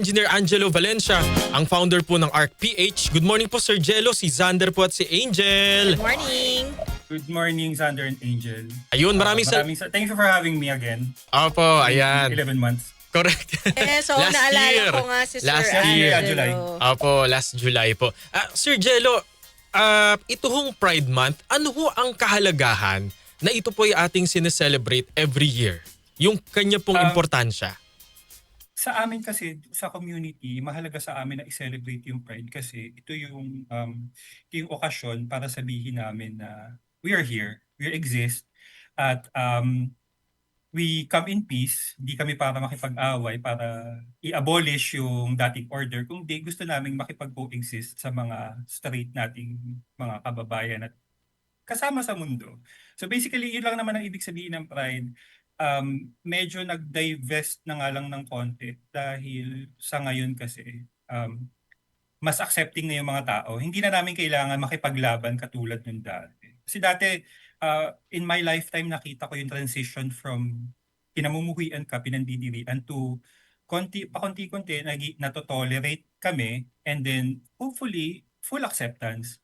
Engineer Angelo Valencia, ang founder po ng ArcPH. Good morning po Sir Jello, si Xander po at si Angel. Good morning. Good morning, Xander and Angel. Ayun, Thank you for having me again. Opo, In ayan. 11 months. Correct. So Last naalala year. ko nga si Sir Last year, Angelo. July. Opo, last July po. Sir Jello, ito hong Pride Month, ano ho ang kahalagahan na ito po ay ating sineselebrate every year? Yung kanya pong importansya. Sa amin kasi, sa community, mahalaga sa amin na i-celebrate yung Pride kasi ito yung okasyon para sabihin namin na we are here, we exist, at we come in peace. Hindi kami para makipag-away, para i-abolish yung dating order. Kung di, gusto namin makipag-coexist sa mga straight nating mga kababayan at kasama sa mundo. So basically, yun lang naman ang ibig sabihin ng Pride. Medyo nag-divest na nga lang ng konti dahil sa ngayon kasi mas accepting na yung mga tao. Hindi na namin kailangan makipaglaban katulad ng dati. Kasi dati, in my lifetime, nakita ko yung transition from kinamumuhian ka, pinandidirian to pakunti-kunti, natotolerate kami, and then hopefully, full acceptance.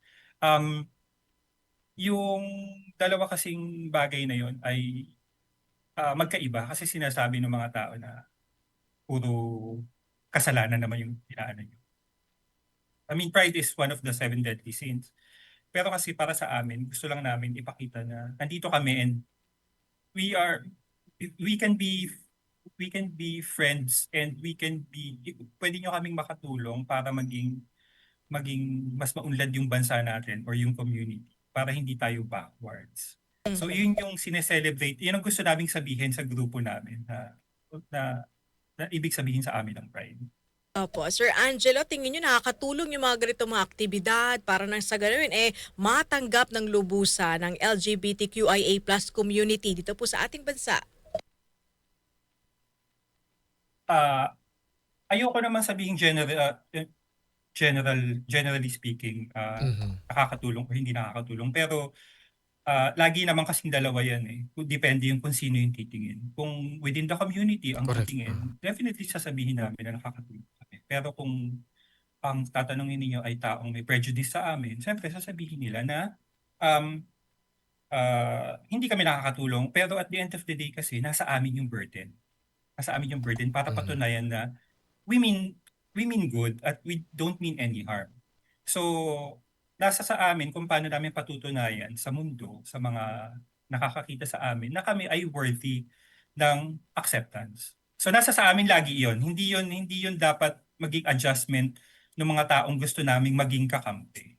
Yung dalawa kasing bagay na yon ay magkaiba kasi sinasabi ng mga tao na puro kasalanan naman yung inaano nyo. I mean, pride is one of the seven deadly sins. Pero kasi para sa amin, gusto lang namin ipakita na nandito kami and we are, we can be we can be friends and pwede nyo kaming makatulong para maging mas maunlad yung bansa natin or yung community para hindi tayo backwards. So yun yung sineselebrate, yun ang gusto naming sabihin sa grupo namin na, na ibig sabihin sa amin ng Pride. Opo. Sir Angelo, tingin nyo nakakatulong yung mga ganito mga aktibidad para nang sa ganun matanggap ng lubusan ng LGBTQIA+ community dito po sa ating bansa? Ayoko naman sabihin generally speaking, nakakatulong o hindi nakakatulong. Pero lagi naman kasing dalawa yan eh. Depende yung kung sino yung titingin. Kung within the community ang Correct. titingin, definitely sasabihin namin na nakakatulong kami. Pero kung ang tatanungin niyo ay taong may prejudice sa amin, siyempre sasabihin nila na um, hindi kami nakakatulong. Pero at the end of the day kasi, nasa amin yung burden. Nasa amin yung burden para patunayan na we mean good at we don't mean any harm. So, nasa sa amin kung paano namin patutunayan sa mundo, sa mga nakakakita sa amin, na kami ay worthy ng acceptance. So, nasa sa amin lagi yon. Hindi yun dapat maging adjustment ng mga taong gusto naming maging kakampi.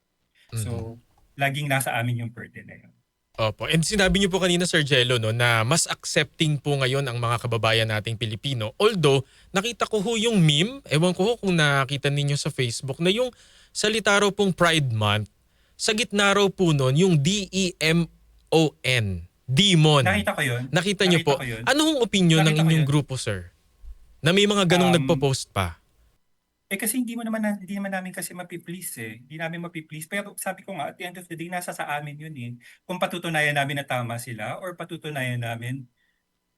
So, laging nasa amin yung burden na yun. Opo. And sinabi niyo po kanina Sir Jello no, na mas accepting po ngayon ang mga kababayan nating Pilipino. Although, nakita ko ho yung meme, ewan ko ho kung nakita ninyo sa Facebook, na yung salita raw pong Pride Month, sa gitna raw po nun, yung DEMON. Demon. Nakita ko yun. Nakita niyo po. ko yun. Ano hong opinion ng Nakita ko inyong yun. grupo, sir? Na may mga ganong nagpo-post pa. Kasi hindi naman namin kasi mapi-please eh. Hindi namin mapi-please. Pero sabi ko nga, at the end of the day, nasa sa amin yun eh. Kung patutunayan namin na tama sila or patutunayan namin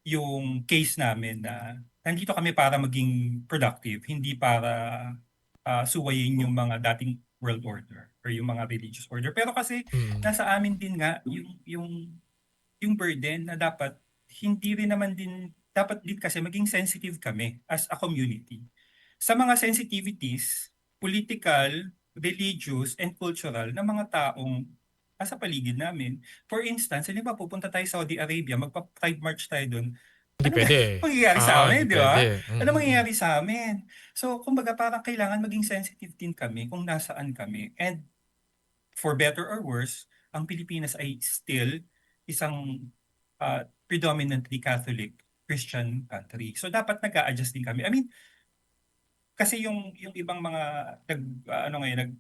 yung case namin na nandito kami para maging productive, hindi para suwayin yung mga dating world order or yung mga religious order. Pero kasi nasa amin din nga yung burden na dapat hindi rin naman din, dapat din kasi maging sensitive kami as a community sa mga sensitivities, political, religious, and cultural ng mga taong nasa paligid namin. For instance, halimbawa pupunta tayo sa Saudi Arabia, magpa-Pride March tayo doon. Hindi Ano pwede. mangyayari sa amin, Hindi di ba? pwede. Ano mangyayari sa amin? So, kumbaga parang kailangan maging sensitive din kami kung nasaan kami. And for better or worse, ang Pilipinas ay still isang predominantly Catholic Christian country. So, dapat nag-a-adjust din kami. I mean, kasi yung ibang mga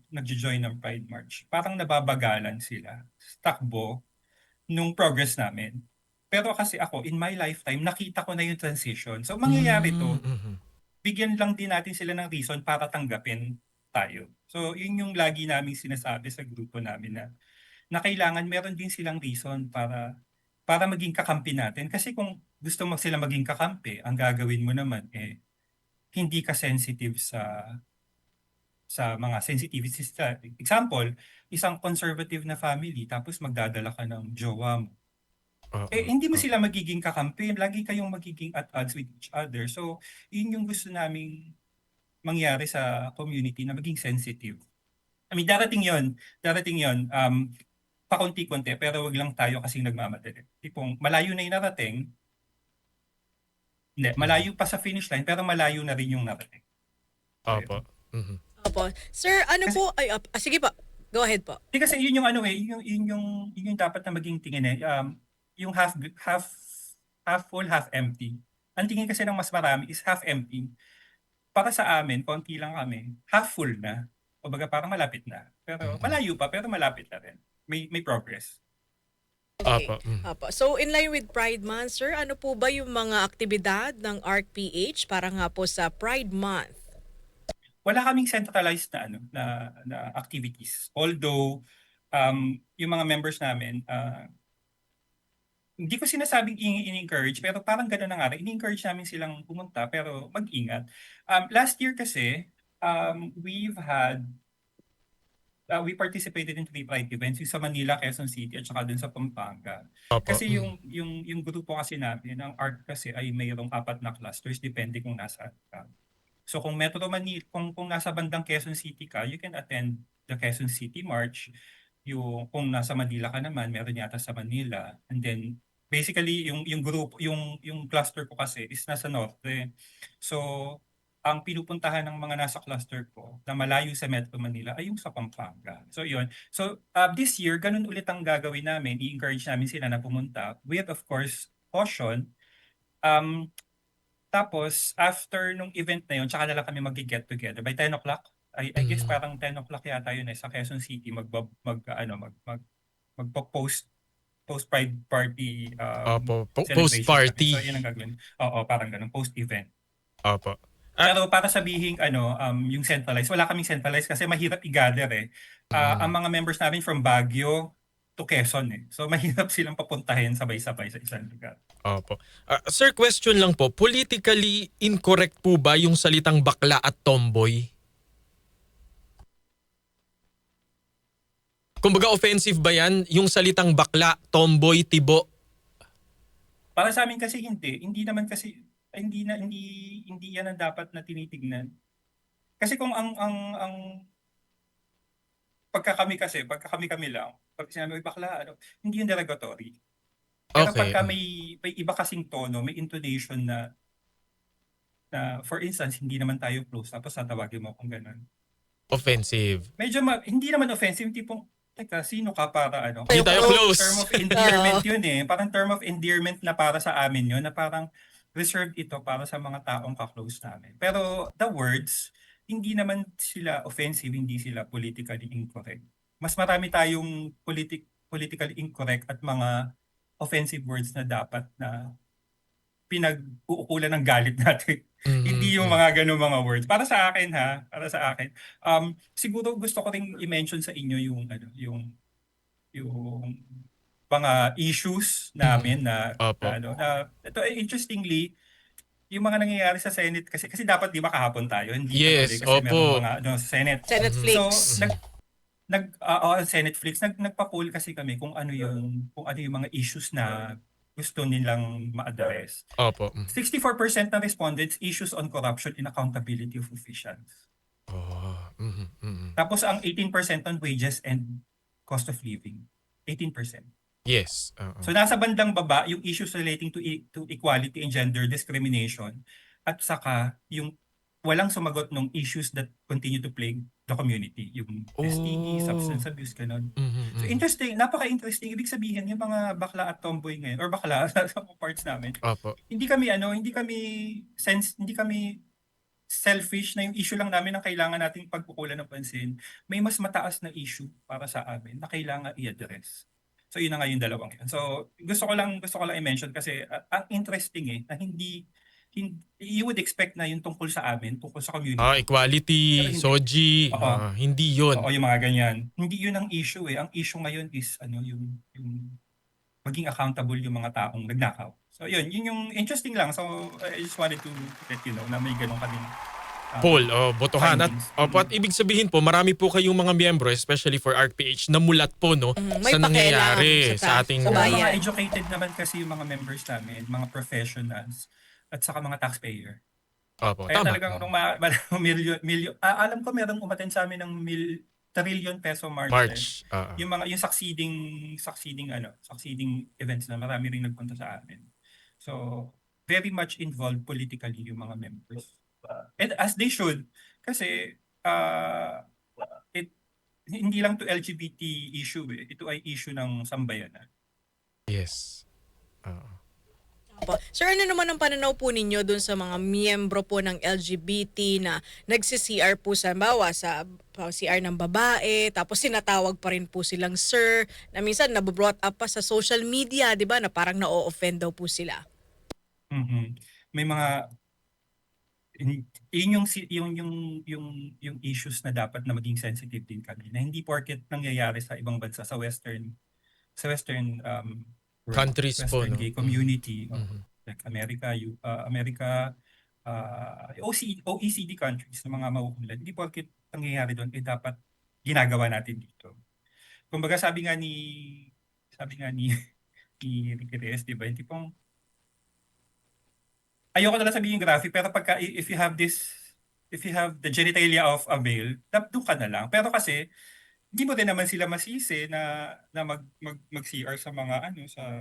nagjo-join ng Pride March, parang nababagalan sila sa takbo nung progress namin. Pero kasi ako, in my lifetime, nakita ko na yung transition. So mangyayari to, bigyan lang din natin sila ng reason para tanggapin tayo. So yun yung lagi naming sinasabi sa grupo namin na kailangan meron din silang reason para maging kakampi natin. Kasi kung gusto mo sila maging kakampi, ang gagawin mo naman hindi ka sensitive sa mga sensitivities. Example, isang conservative na family tapos magdadala ka ng jowa mo. Oo. Hindi mo Oo. sila magiging kakampi, lagi kayong magiging at odds with each other. So, yun yung gusto naming mangyari sa community na maging sensitive. I mean, darating yon pakunti-kunti, pero wag lang tayo kasing nagmamadali. Tipong malayo na yung narating, hindi, Mhm. malayo pa sa finish line, pero malayo na rin yung narating. So, Opo. yun. Mhm. Opo. Sir, ano Kasi, po, sige po, go ahead po. kasi yun yung ano yun yung dapat na maging tingin yung half full, half empty. Ang tingin kasi ng mas marami is half empty. Para sa amin, konti lang kami, half full na. Kumbaga parang malapit na. Pero Mhm. malayo pa, pero malapit na rin. May progress. Okay. Opo. Mhm. Opo. So, in line with Pride Month, sir, ano po ba yung mga aktibidad ng ARC-PH para nga po sa Pride Month? Wala kaming centralized na na activities. Although yung mga members namin hindi ko sinasabing ini-encourage pero parang gano'n na nga rin. Ini-encourage namin silang pumunta pero mag-ingat. Last year kasi we participated in 3 Pride events, yung sa Manila, Quezon City at saka dun sa Pampanga. Opo. Kasi Mhm. yung grupo kasi natin, ang ARC kasi ay mayroong 4 na clusters depende kung nasaan ka. So kung Metro Manila, kung nasa bandang Quezon City ka, you can attend the Quezon City March. Kung nasa Manila ka naman, meron yata sa Manila. And then basically yung group, yung cluster ko kasi is nasa norte. So ang pinupuntahan ng mga nasa cluster ko na malayo sa Metro Manila ay yung sa Pampanga. So yun. So this year, ganun ulit ang gagawin namin. I-encourage namin sila na pumunta with of course caution. Um, Tapos, after nung event na yun, tsaka na lang kami mag-get together. By 10 o'clock, I guess Mhm. parang 10 o'clock yata yun sa Quezon City, post Pride Party Opo. Post celebrations namin. party. So, yun ang gagawin. Oo, parang ganun, post-event. Opo. Pero para sabihin, yung centralized, wala kaming centralized kasi mahirap i-gather eh. Ang Mhm. mga members namin from Baguio to Quezon eh. So, mahirap silang papuntahin sabay-sabay sa isang lugar. Opo. Sir, question lang po. Politically incorrect po ba yung salitang bakla at tomboy? Kumbaga offensive ba yan? Yung salitang bakla, tomboy, tibo? Para sa amin kasi hindi naman kasi hindi yan ang dapat na tinitignan. Kasi kung ang pagka kami lang, pag sinabi may bakla, hindi yung derogatory. Pero Okay. pagka may iba kasing tono, may intonation na for instance, hindi naman tayo close, tapos tatawagin mo akong ganun. Offensive. Medyo hindi naman offensive, tipong, teka, sino ka para Hindi Tayo Kasi tayo parang close. term close. of endearment yun eh. Parang term of endearment na para sa amin yun, na parang reserved ito para sa mga taong ka-close namin. Pero the words, hindi naman sila offensive, hindi sila politically incorrect. Mas marami tayong politically incorrect at mga offensive words na dapat na pinag-uukulan ng galit natin. Hindi yung Mhm. mga ganung mga words. Para sa akin para sa akin. Siguro gusto ko ring i-mention sa inyo yung mga issues Mhm. namin Opo. na ito interestingly yung mga nangyayari sa Senate kasi dapat 'di ba kahapon tayo hindi natuloy Yes, kasi merong opo. mga sa Senate. Senate Mhm. So Flix. Mhm. Senate Flix nagpa-poll kasi kami kung ano yung mga issues na gusto nilang ma-address. Opo. Mhm. 64% ng respondents issues on corruption and accountability of officials. Oh. Mhm. Mhm. Tapos ang 18% on wages and cost of living. 18%. Yes. Oo. So nasa bandang baba yung issues relating to equality and gender discrimination at saka yung walang sumagot ng issues that continue to plague the community, yung STD, Oh. substance abuse, ganun. Mhm. So Mhm. interesting, napaka-interesting. Ibig sabihin yung mga bakla at tomboy ngayon or bakla sa mga parts namin, Opo. hindi kami selfish na yung issue lang namin ang kailangan nating pagkukulan ng pansin. May mas mataas na issue para sa amin na kailangan i-address. So yun na nga yung dalawang yun. So gusto ko lang i-mention kasi ang interesting na hindi you would expect na yung tungkol sa amin, tungkol sa community. Pero Equality, hindi. Soji, Oo. hindi Oo, 'yun. yung mga ganyan. Hindi yun ang issue. Ang issue ngayon is yung maging accountable yung mga taong nagnakaw. So yun yung interesting lang. So I just wanted to let you know na may ganun kaming Poll o botohan. At, findings. opo, at ibig sabihin po, marami po kayong mga miyembro, especially for ArcPH, na mulat po no, May sa nangyayari pakialam sa sa ating... So, bayan. mga educated naman kasi yung mga members namin, mga professionals, at saka mga taxpayer. Opo, Kaya tama. talagang nung alam ko merong umattend sa amin ng trillion peso march. March. Yung succeeding events na marami ring nagpunta sa amin. So, very much involved politically yung mga members. And as they should, kasi it hindi lang to LGBT issue ito ay issue ng sambayanan. Yes. Oo. Po. Sir, ano naman ang pananaw po ninyo dun sa mga miyembro po ng LGBT na nagsi-CR po sa bawa sa CR ng babae, tapos sinatawag pa rin po silang sir, na minsan nabobrought up pa sa social media, di ba, na parang na-o-offend daw po sila. Mhm. May mga yun yung issues na dapat na maging sensitive din kami na hindi porket nangyayari sa ibang bansa sa western world, Countries po, western no? gay community Mhm. like America, OECD countries na mga mauunlad, hindi porket nangyayari doon dapat ginagawa natin dito. Kumbaga sabi nga ni ni Ricky Reyes, di ba? Yung tipong ayoko na lang sabihin graphic, pero if you have the genitalia of a male, doon ka na lang. Pero kasi hindi mo rin naman sila masisi na mag-CR sa mga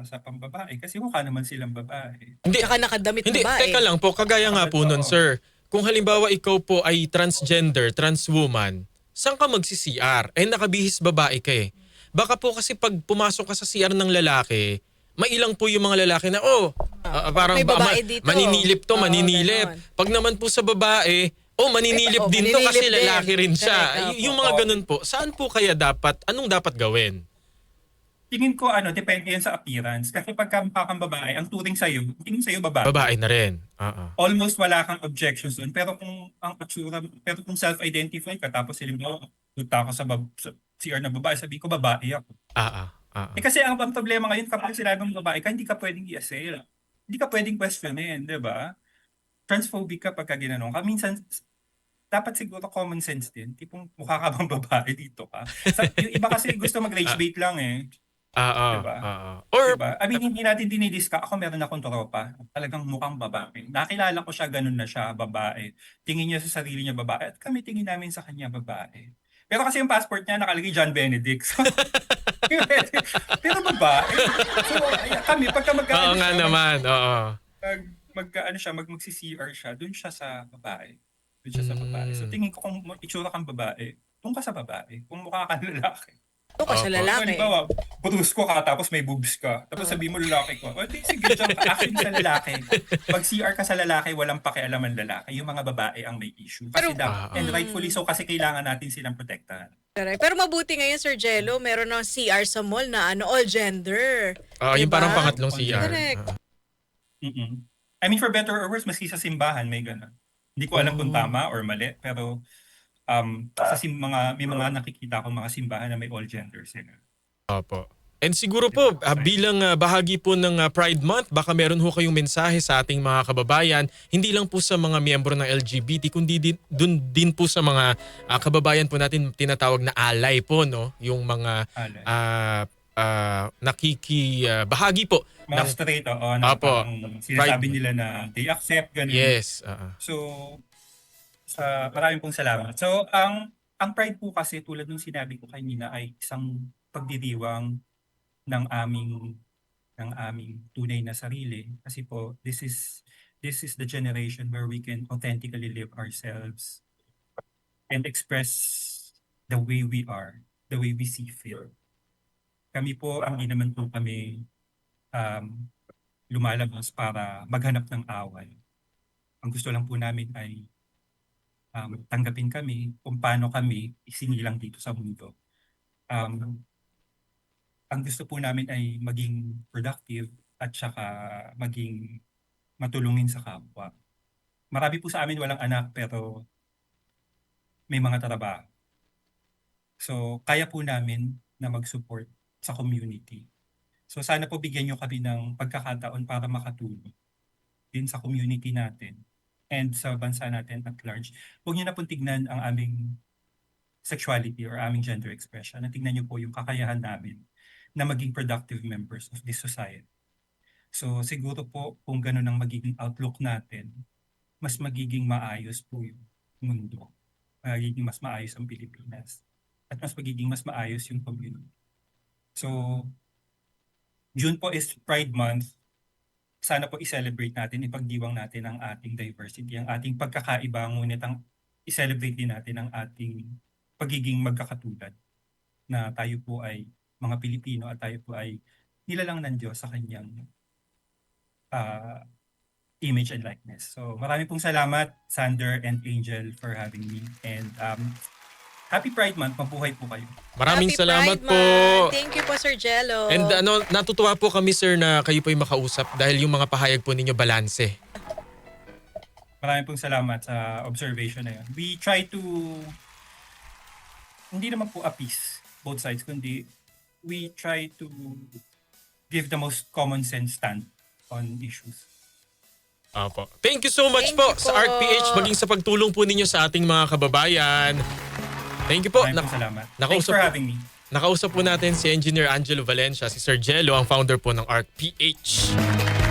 sa pambabae kasi mukha naman silang babae. Hindi, Tsaka nakadamit hindi, babae. teka lang po, kagaya nga po nun, Oo. sir. Kung halimbawa ikaw po ay transgender, trans woman, saan ka magsi-CR? Eh, nakabihis babae ka eh. Baka po kasi pag pumasok ka sa CR ng lalaki, mailang po yung mga lalaki na, parang may babae dito. maninilip to, Oo, maninilip. ganon. Pag naman po sa babae, maninilip Ay, din to kasi maninilip din. lalaki rin siya. Correct, Yung opo. mga ganun po, saan po kaya anong dapat gawin? Tingin ko depende yan sa appearance. Kasi pagka mukha kang babae, ang tingin sa'yo babae. Babae na rin. Almost wala kang objections doon. Pero kung self-identify ka, tapos halimbawa, punta ako sa CR na babae, sabi ko babae ako. Kasi ang problema ngayon, kapag sinabing babae ka, hindi ka pwedeng i-assail. Hindi ka pwedeng questionin, di ba? Transphobic ka pagka ginanong ka. Minsan, dapat siguro common sense din. Tipong mukha ka bang babae dito ka? Yung iba kasi gusto mag-rage bait lang eh. Diba? Or, Diba? I mean, hindi natin dinidiscuss. Ako meron akong tropa. Talagang mukhang babae. Nakilala ko siya, ganun na siya, babae. Tingin niya sa sarili niya babae. At kami tingin namin sa kanya babae. Pero kasi yung passport niya nakalagay John Benedict. So, pero babae. So, kami, pagka oo nga naman, oo. mag-CR siya, dun siya sa babae. Dun siya sa babae. So tingin ko kung itsura kang babae, dun ka sa babae. Kung mukha kang lalaki. Ito ka sa Opo. lalaki. Halimbawa, brusko ka tapos may boobs ka. Tapos sabi mo lalaki ko. Di sige, dyan ka. Actually sa lalaki. Pag CR ka sa lalaki, walang pakialaman lalaki. Yung mga babae ang may issue. Kasi and rightfully so kasi kailangan natin silang protektahan. Correct. Pero mabuti ngayon, Sir Jello, meron ng CR sa mall na all gender. Yung Diba? parang pangatlong CR. Correct. I mean, for better or worse, maski sa simbahan may gano'n. Hindi ko alam kung tama or mali, pero may mga nakikita akong mga simbahan na may all gender sila. Opo. And siguro po, bilang bahagi po ng Pride Month, baka meron ho kayong mensahe sa ating mga kababayan, hindi lang po sa mga miyembro ng LGBT, kundi dun din po sa mga kababayan po natin tinatawag na alay po, no? Yung mga bahagi po. Mga straight, na Apo. parang sinasabi nila na they accept, ganun. Yes. So, maraming pong salamat. So, ang Pride po kasi tulad ng sinabi ko kanina ay isang pagdiriwang ng aming tunay na sarili. Kasi po, this is the generation where we can authentically live ourselves and express the way we are, the way we see fit. Kami po, hindi naman po kami lumalabas para maghanap ng away. Ang gusto lang po namin ay tanggapin kami kung paano kami isinilang dito sa mundo. Ang gusto po namin ay maging productive at saka maging matulungin sa kapwa. Marami po sa amin walang anak pero may mga trabaho. So, kaya po namin na mag-support sa community. So sana po bigyan nyo kami ng pagkakataon para makatulong din sa community natin and sa bansa natin at large. Huwag nyo na pong tignan ang aming sexuality or aming gender expression. Tignan nyo po yung kakayahan namin na maging productive members of this society. So siguro po kung ganun ang magiging outlook natin, mas magiging maayos po yung mundo. Magiging mas maayos ang Pilipinas. At mas magiging mas maayos yung community. So, June po is Pride Month. Sana po i-celebrate natin, ipagdiwang natin ang ating diversity, ang ating pagkakaiba, ngunit ang i-celebrate din natin ang ating pagiging magkakatulad. Na tayo po ay mga Pilipino at tayo po ay nilalang ng Diyos sa kanyang image and likeness. So maraming pong salamat, Sander and Angel, for having me. And Happy Pride Month. Mabuhay po kayo. Maraming Happy salamat Pride po. Month. Thank you po, Sir Jello. And natutuwa po kami sir na kayo po yung makausap dahil yung mga pahayag po ninyo balanse. Maraming pong salamat sa observation na yun. We try to, hindi naman po appease both sides, kundi we try to give the most common sense stand on issues. Apo. Thank you so much Thank po you sa po. ArtPH maging sa pagtulong po ninyo sa ating mga kababayan. Thank you po. Maraming pong salamat. Thanks nakausap for po- having me. Nakausap po natin si Engineer Angelo Valencia, si Sir Jello, ang founder po ng ArtPH.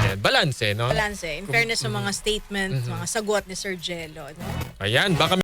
Ayan, balanse, no? Balanse. In fairness sa mga statement, mga sagot ni Sir Jello. No? Ayan, baka